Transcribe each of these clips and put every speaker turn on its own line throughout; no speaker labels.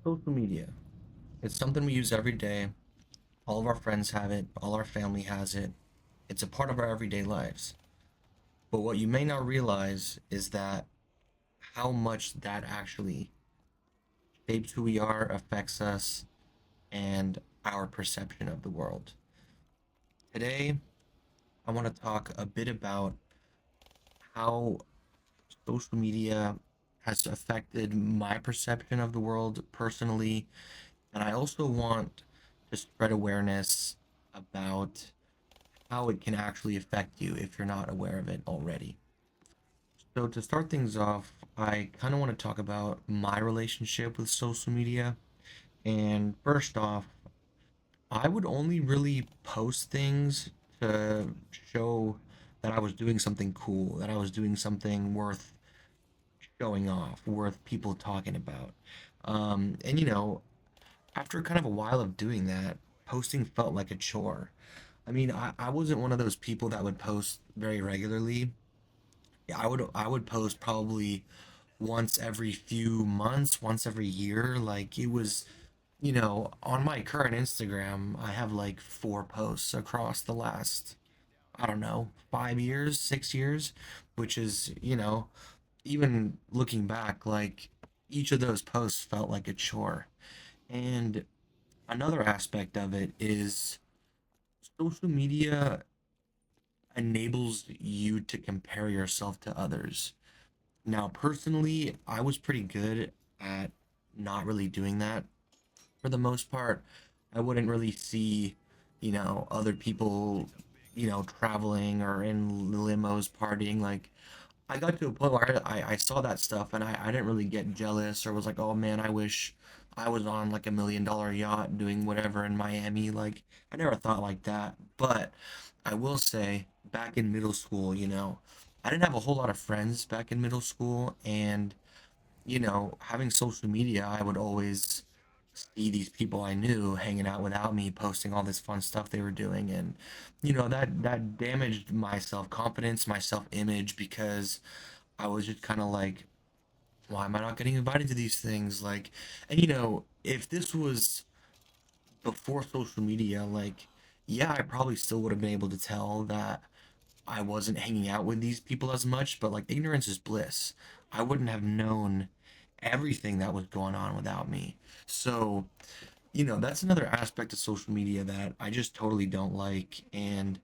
Social media. It's something we use every day. All of our friends have it, all our family has it. It's a part of our everyday lives. But what you may not realize is that how much that actually shapes who we are, affects us, and our perception of the world. Today, I want to talk a bit about how social media has affected my perception of the world personally, and I also want to spread awareness about how it can actually affect you if you're not aware of it already. So, to start things off, I kind of want to talk about my relationship with social media. And first off, I would only really post things to show that I was doing something cool, that I was doing something worth showing off, worth people talking about. And after kind of a while of doing that, posting felt like a chore. I wasn't one of those people that would post very regularly. Yeah, I would post probably once every few months, once every year. Like it was, on my current Instagram, I have like four posts across the last, I don't know, 5 years, 6 years, which is, even looking back, like each of those posts felt like a chore. And another aspect of it is social media enables you to compare yourself to others. Now, personally, I was pretty good at not really doing that for the most part. I wouldn't really see, other people, traveling or in limos partying. Like, I got to a point where I saw that stuff and I didn't really get jealous or was like, oh man, I wish I was on like $1 million yacht doing whatever in Miami. Like, I never thought like that. But I will say, back in middle school, I didn't have a whole lot of friends back in middle school. And having social media, I would always see these people I knew hanging out without me, posting all this fun stuff they were doing, and that damaged my self confidence, my self image, because I was just kind of like, why am I not getting invited to these things? Like, and if this was before social media, like, yeah, I probably still would have been able to tell that I wasn't hanging out with these people as much, but like ignorance is bliss. I wouldn't have known everything that was going on without me. So, that's another aspect of social media that I just totally don't like. And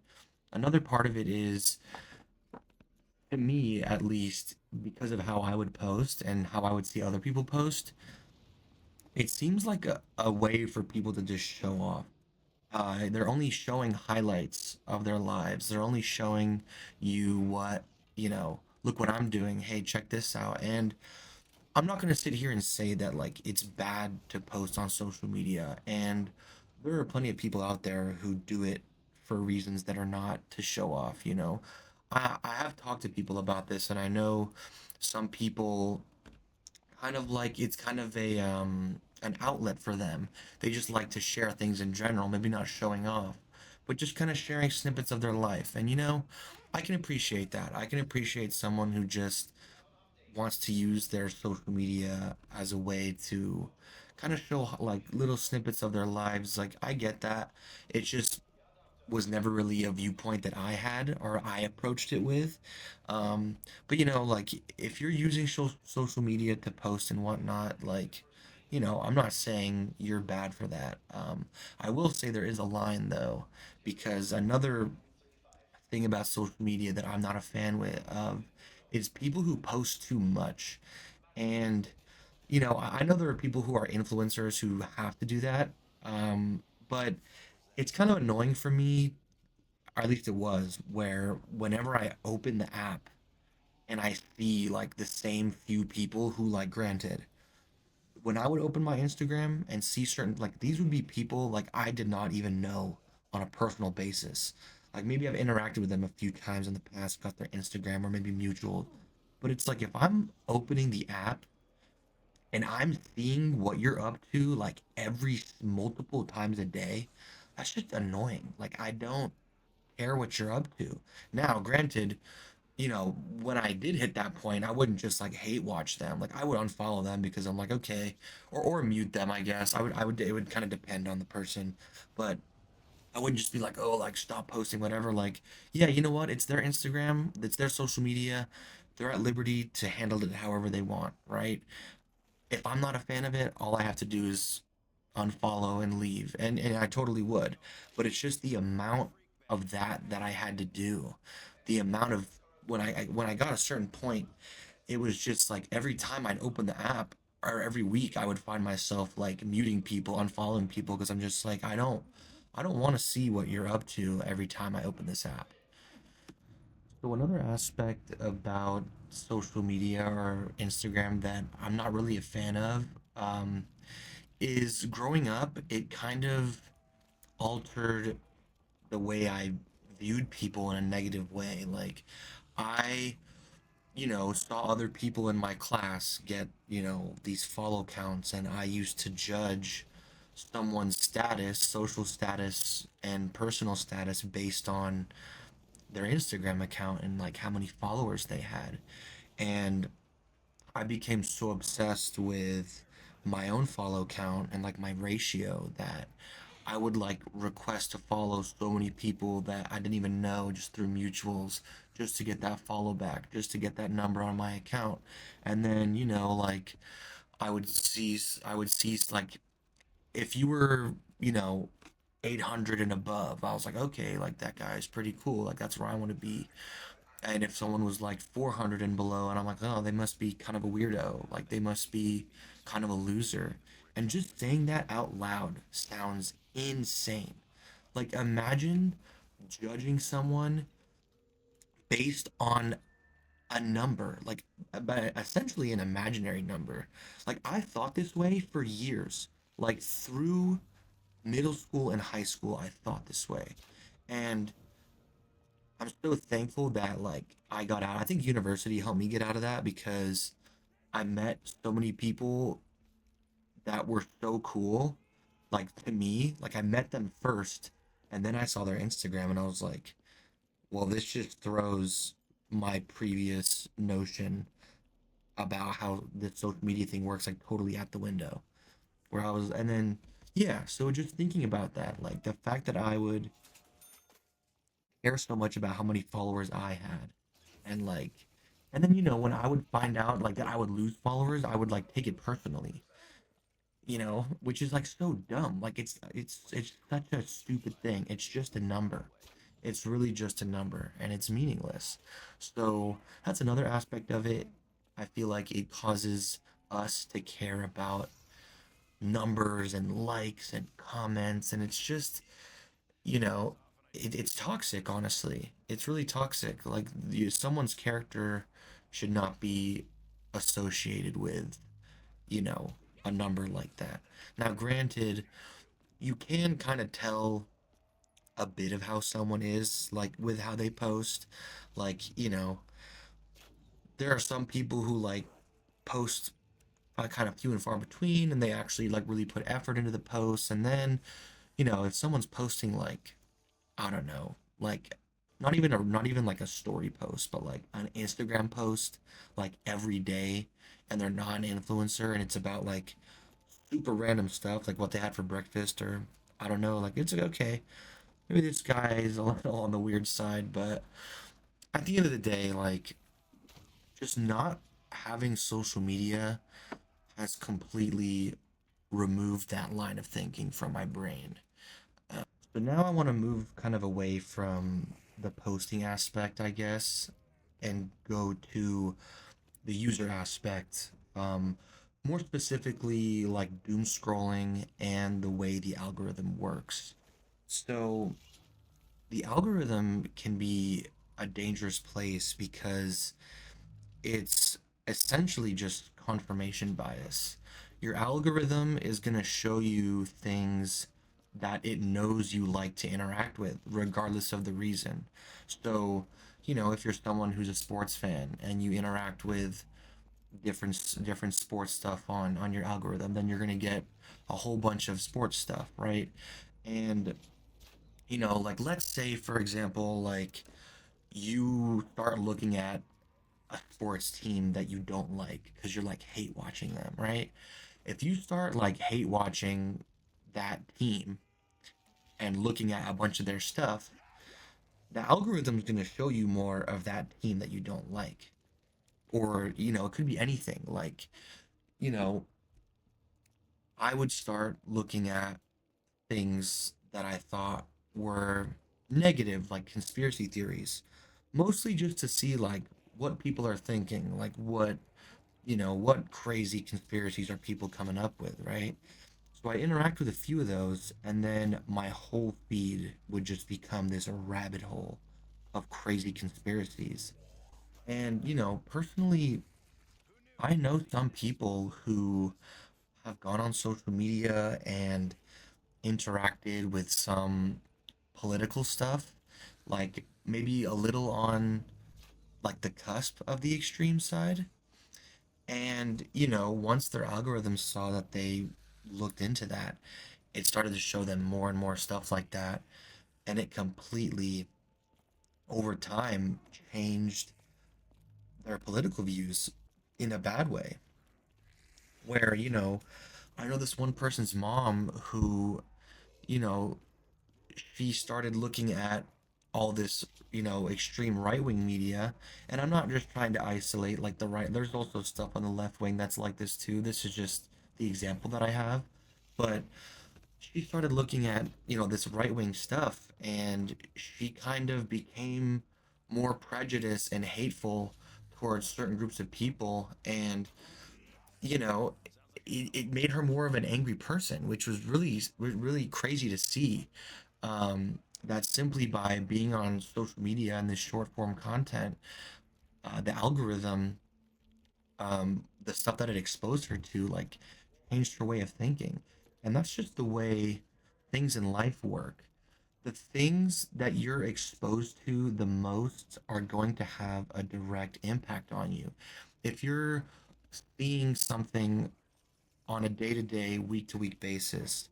another part of it is, to me at least, because of how I would post and how I would see other people post, it seems like a way for people to just show off. They're only showing highlights of their lives. They're only showing you look what I'm doing. Hey, check this out. And I'm not going to sit here and say that like it's bad to post on social media. And there are plenty of people out there who do it for reasons that are not to show off. I have talked to people about this, and I know some people kind of like it's kind of an outlet for them. They just like to share things in general, maybe not showing off, but just kind of sharing snippets of their life. And I can appreciate that. I can appreciate someone who just wants to use their social media as a way to kind of show like little snippets of their lives. Like I get that. It just was never really a viewpoint that I had or I approached it with. Um, but like if you're using social media to post and whatnot, like, I'm not saying you're bad for that. I will say there is a line though, because another thing about social media that I'm not a fan of is people who post too much. And I know there are people who are influencers who have to do that. But it's kind of annoying for me, or at least it was, where whenever I open the app and I see like the same few people who, like, granted, when I would open my Instagram and see certain, like, these would be people like I did not even know on a personal basis. Like maybe I've interacted with them a few times in the past, got their Instagram or maybe mutual. But it's like if I'm opening the app and I'm seeing what you're up to like every multiple times a day, that's just annoying. Like I don't care what you're up to. Now, granted, when I did hit that point, I wouldn't just like hate watch them. Like I would unfollow them because I'm like, okay, or mute them, I guess. I would it would kind of depend on the person, but I wouldn't just be like, oh, like stop posting whatever. Like, yeah, you know what? It's their Instagram, it's their social media. They're at liberty to handle it however they want, right? If I'm not a fan of it, all I have to do is unfollow and leave. And I totally would. But it's just the amount of that I had to do. The amount of when I got a certain point, it was just like every time I'd open the app or every week I would find myself like muting people, unfollowing people because I'm just like I don't want to see what you're up to every time I open this app. So another aspect about social media or Instagram that I'm not really a fan of um, is growing up, it kind of altered the way I viewed people in a negative way. Like, I, saw other people in my class get, these follow counts, and I used to judge someone's status, social status, and personal status based on their Instagram account and like how many followers they had. And I became so obsessed with my own follow count and like my ratio that I would like request to follow so many people that I didn't even know just through mutuals just to get that follow back, just to get that number on my account. And then, like I would see like if you were, 800 and above, I was like, okay, like that guy's pretty cool. Like that's where I want to be. And if someone was like 400 and below, and I'm like, oh, they must be kind of a weirdo. Like they must be kind of a loser. And just saying that out loud sounds insane. Like imagine judging someone based on a number, like essentially an imaginary number. Like I thought this way for years. Like through middle school and high school, I thought this way. And I'm so thankful that like I got out. I think university helped me get out of that because I met so many people that were so cool. Like to me, like I met them first and then I saw their Instagram and I was like, well, this just throws my previous notion about how the social media thing works like totally out the window. Where I was, and then yeah, so just thinking about that, like the fact that I would care so much about how many followers I had and like and then when I would find out like that I would lose followers, I would like take it personally, which is like so dumb. Like it's such a stupid thing. It's just a number. It's really just a number and it's meaningless. So that's another aspect of it. I feel like it causes us to care about numbers and likes and comments, and it's just you know it's toxic. Honestly, it's really toxic. Like someone's character should not be associated with you know a number like that. Now granted, you can kind of tell a bit of how someone is like with how they post. Like there are some people who like post kind of few and far between, and they actually like really put effort into the posts. And then if someone's posting like, I don't know, like not even like a story post, but like an Instagram post like every day, and they're not an influencer, and it's about like super random stuff, like what they had for breakfast, or I don't know, like it's like okay, maybe this guy is a little on the weird side, but at the end of the day, like just not having social media has completely removed that line of thinking from my brain. So now I want to move kind of away from the posting aspect, I guess, and go to the user aspect. More specifically, like doom scrolling and the way the algorithm works. So the algorithm can be a dangerous place because it's essentially just confirmation bias. Your algorithm is going to show you things that it knows you like to interact with, regardless of the reason. So, if you're someone who's a sports fan and you interact with different sports stuff on your algorithm, then you're going to get a whole bunch of sports stuff, right? And like let's say for example, like you start looking at a sports team that you don't like because you're like hate watching them, right? If you start like hate watching that team and looking at a bunch of their stuff, the algorithm's going to show you more of that team that you don't like. Or, it could be anything. Like, you know, I would start looking at things that I thought were negative, like conspiracy theories, mostly just to see like what people are thinking, like what crazy conspiracies are people coming up with, right? So I interact with a few of those, and then my whole feed would just become this rabbit hole of crazy conspiracies. And, personally, I know some people who have gone on social media and interacted with some political stuff, like maybe a little on like the cusp of the extreme side. And, once their algorithms saw that they looked into that, it started to show them more and more stuff like that. And it completely, over time, changed their political views in a bad way. Where, I know this one person's mom who, you know, she started looking at all this, extreme right wing media. And I'm not just trying to isolate like the right, there's also stuff on the left wing that's like this too. This is just the example that I have. But she started looking at, this right wing stuff, and she kind of became more prejudiced and hateful towards certain groups of people. And, you know, it made her more of an angry person, which was really crazy to see. That simply by being on social media and this short form content, the algorithm, the stuff that it exposed her to, like, changed her way of thinking. And that's just the way things in life work. The things that you're exposed to the most are going to have a direct impact on you. If you're seeing something on a day-to-day, week-to-week basis,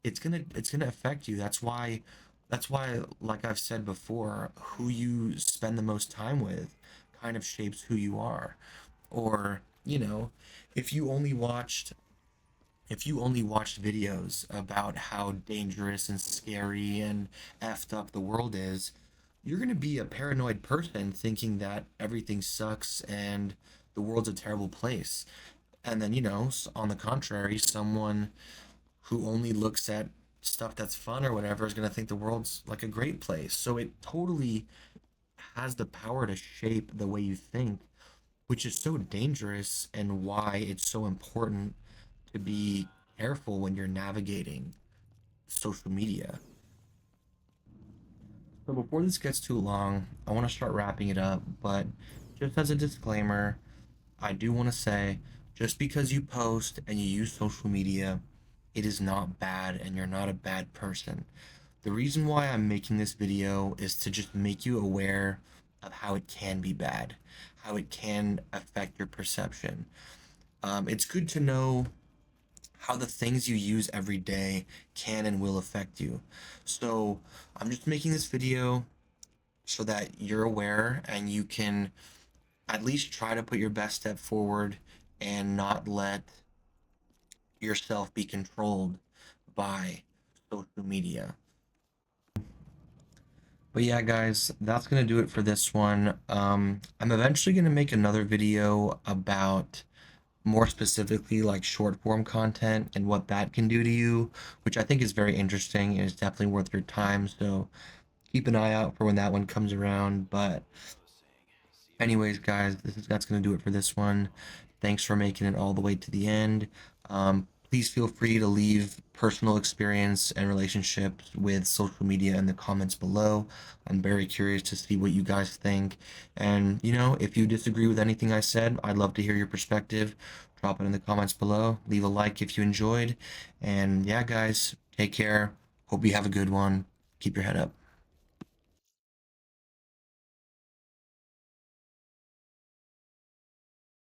it's gonna affect you. That's why, like I've said before, who you spend the most time with kind of shapes who you are. Or, if you only watched if you only watched videos about how dangerous and scary and effed up the world is, you're gonna be a paranoid person thinking that everything sucks and the world's a terrible place. And then, on the contrary, someone who only looks at stuff that's fun or whatever is going to think the world's like a great place. So it totally has the power to shape the way you think, which is so dangerous, and why it's so important to be careful when you're navigating social media. So before this gets too long, I want to start wrapping it up, but just as a disclaimer, I do want to say, just because you post and you use social media, it is not bad and you're not a bad person. The reason why I'm making this video is to just make you aware of how it can be bad, how it can affect your perception. It's good to know how the things you use every day can and will affect you. So I'm just making this video so that you're aware and you can at least try to put your best step forward and not let yourself be controlled by social media. But yeah, guys, that's gonna do it for this one. I'm eventually gonna make another video about more specifically like short form content and what that can do to you, which I think is very interesting and is definitely worth your time. So keep an eye out for when that one comes around. But anyways, guys, that's gonna do it for this one. Thanks for making it all the way to the end. Please feel free to leave personal experience and relationships with social media in the comments below. I'm very curious to see what you guys think. And, if you disagree with anything I said, I'd love to hear your perspective. Drop it in the comments below. Leave a like if you enjoyed. And yeah, guys, take care. Hope you have a good one. Keep your head up.